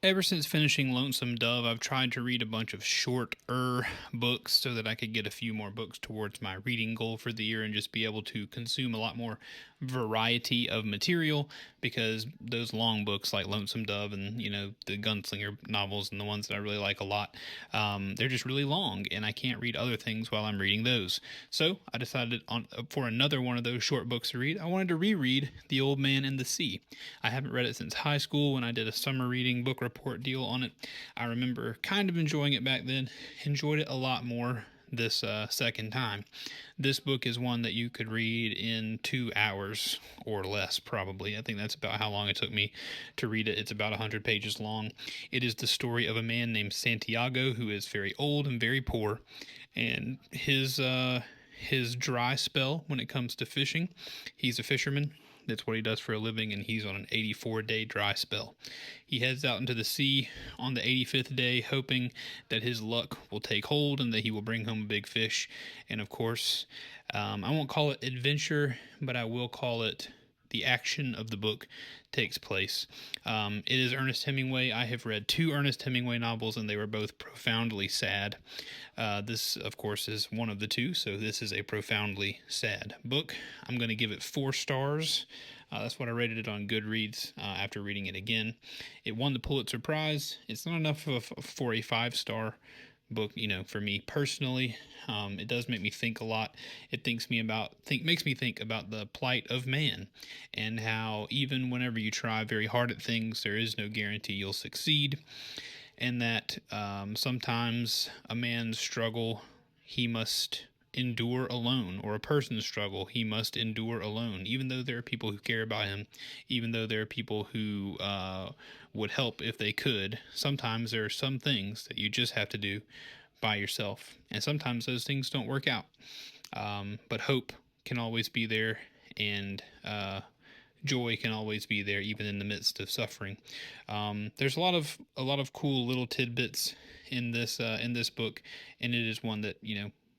Ever since finishing Lonesome Dove, I've tried to read a bunch of shorter books so that I could get a few more books towards my reading goal for the year and just be able to consume a lot more variety of material because those long books like Lonesome Dove and, the Gunslinger novels and the ones that I really like a lot, they're just really long and I can't read other things while I'm reading those. So I decided for another one of those short books to read, I wanted to reread The Old Man and the Sea. I haven't read it since high school when I did a summer reading book report deal on it. I remember kind of enjoying it back then, enjoyed it a lot more this second time. This book is one that you could read in 2 hours or less, probably. I think that's about how long it took me to read it. It's about 100 pages long. It is the story of a man named Santiago who is very old and very poor, and his dry spell when it comes to fishing. He's a fisherman. That's what he does for a living, and he's on an 84-day dry spell. He heads out into the sea on the 85th day, hoping that his luck will take hold and that he will bring home a big fish. And of course, I won't call it adventure, but I will call it the action of the book takes place. It is Ernest Hemingway. I have read two Ernest Hemingway novels, and they were both profoundly sad. This, of course, is one of the two, so this is a profoundly sad book. I'm going to give it 4 stars. That's what I rated it on Goodreads after reading it again. It won the Pulitzer Prize. It's not enough for a 5 star book, for me personally. It does make me think a lot. It makes me think about the plight of man and how even whenever you try very hard at things, there is no guarantee you'll succeed, and that sometimes a man's struggle he must endure alone, or a person's struggle he must endure alone, even though there are people who care about him, even though there are people who would help if they could. Sometimes there are some things that you just have to do by yourself, and sometimes those things don't work out. But hope can always be there, and joy can always be there, even in the midst of suffering. There's a lot of cool little tidbits in this book, and it is one that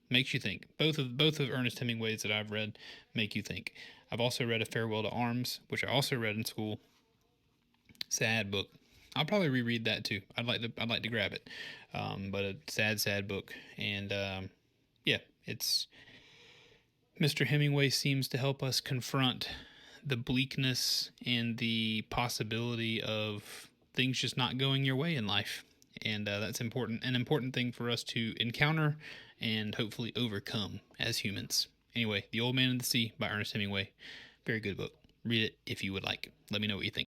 makes you think. Both of Ernest Hemingway's that I've read make you think. I've also read A Farewell to Arms, which I also read in school. Sad book. I'll probably reread that too. I'd like to grab it, but a sad book, and yeah, it's Mr. Hemingway seems to help us confront the bleakness and the possibility of things just not going your way in life. And that's an important thing for us to encounter and hopefully overcome as humans. Anyway, The Old Man and the Sea by Ernest Hemingway. Very good book. Read it if you would like. Let me know what you think.